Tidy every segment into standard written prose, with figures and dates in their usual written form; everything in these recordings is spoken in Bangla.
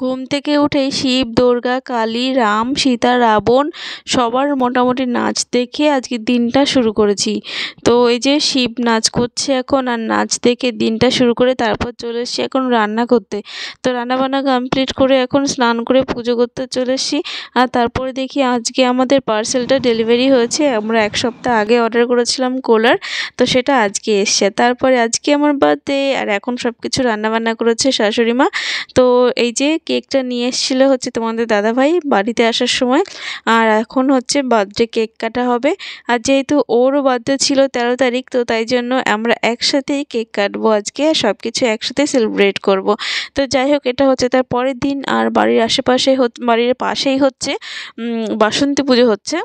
ঘুম থেকে উঠেই শিব, দুর্গা, কালী, রাম, সীতা, রাবণ সবার মোটামুটি নাচ দেখে আজকে দিনটা শুরু করেছি। তো এই যে শিব নাচ করছে এখন, আর নাচ দেখে দিনটা শুরু করে তারপর চলে এসেছি এখন রান্না করতে। তো রান্নাবান্না কমপ্লিট করে এখন স্নান করে পুজো করতে চলে এসেছি। আর তারপরে দেখি আজকে আমাদের পার্সেলটা ডেলিভারি হয়েছে। আমরা ১ সপ্তাহ আগে অর্ডার করেছিলাম কুলার, তো সেটা আজকে এসছে। তারপরে আজকে আমার বার্থডে, আর এখন সব কিছু রান্নাবান্না করেছে শাশুড়ি মা। তো এই যে কেকটা নিয়ে এসেছিলো হচ্ছে তোমাদের দাদাভাই বাড়িতে আসার সময়, আর এখন হচ্ছে বার্থডে কেক কাটা হবে। আর যেহেতু ওরও বার্থডে ছিল ১৩ তারিখ, তো তাই জন্য আমরা একসাথেই কেক কাটবো আজকে, সব কিছু একসাথে সেলিব্রেট করব। তো যাই হোক, এটা হচ্ছে তার পরের দিন, আর বাড়ির আশেপাশে বাড়ির পাশেই হচ্ছে বাসন্তী পুজো হচ্ছে।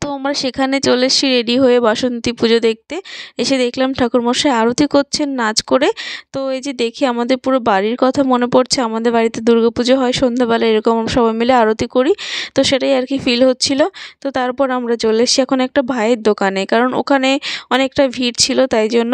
তো আমরা সেখানে চলে এসেছি রেডি হয়ে বাসন্তী পুজো দেখতে। এসে দেখলাম ঠাকুরমশাই আরতি করছেন নাচ করে। তো এই যে দেখে আমাদের পুরো বাড়ির কথা মনে পড়ছে। আমাদের বাড়িতে দুর্গাপুজো হয় সন্ধ্যাবেলা, এরকম আমরা সবাই মিলে আরতি করি। তো সেটাই আর কি ফিল হচ্ছিল। তো তারপর আমরা চলে এসেছি এখন একটা ভাইয়ের দোকানে, কারণ ওখানে অনেকটা ভিড় ছিল তাই জন্য।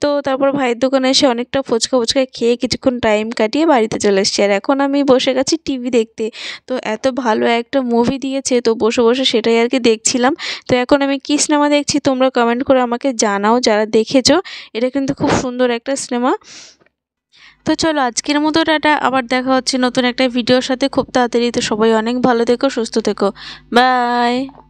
তো তারপর ভাইয়ের দোকানে এসে অনেকটা ফুচকা খেয়ে কিছুক্ষণ টাইম কাটিয়ে বাড়িতে চলে এসেছি। আর এখন আমি বসে গেছি টিভি দেখতে। তো এত ভালো একটা মুভি দিয়েছে, তো বসে সেটাই আর কি দেখছিলাম। তো এখন আমি কী সিনেমা দেখছি তোমরা কমেন্ট করে আমাকে জানাও যারা দেখেছো। এটা কিন্তু খুব সুন্দর একটা সিনেমা। তো চলো আজকের মতো টাটা, আবার দেখা হচ্ছে নতুন একটা ভিডিওর সাথে খুব তাড়াতাড়ি। তো সবাই অনেক ভালো থেকো, সুস্থ থেকো, বাই।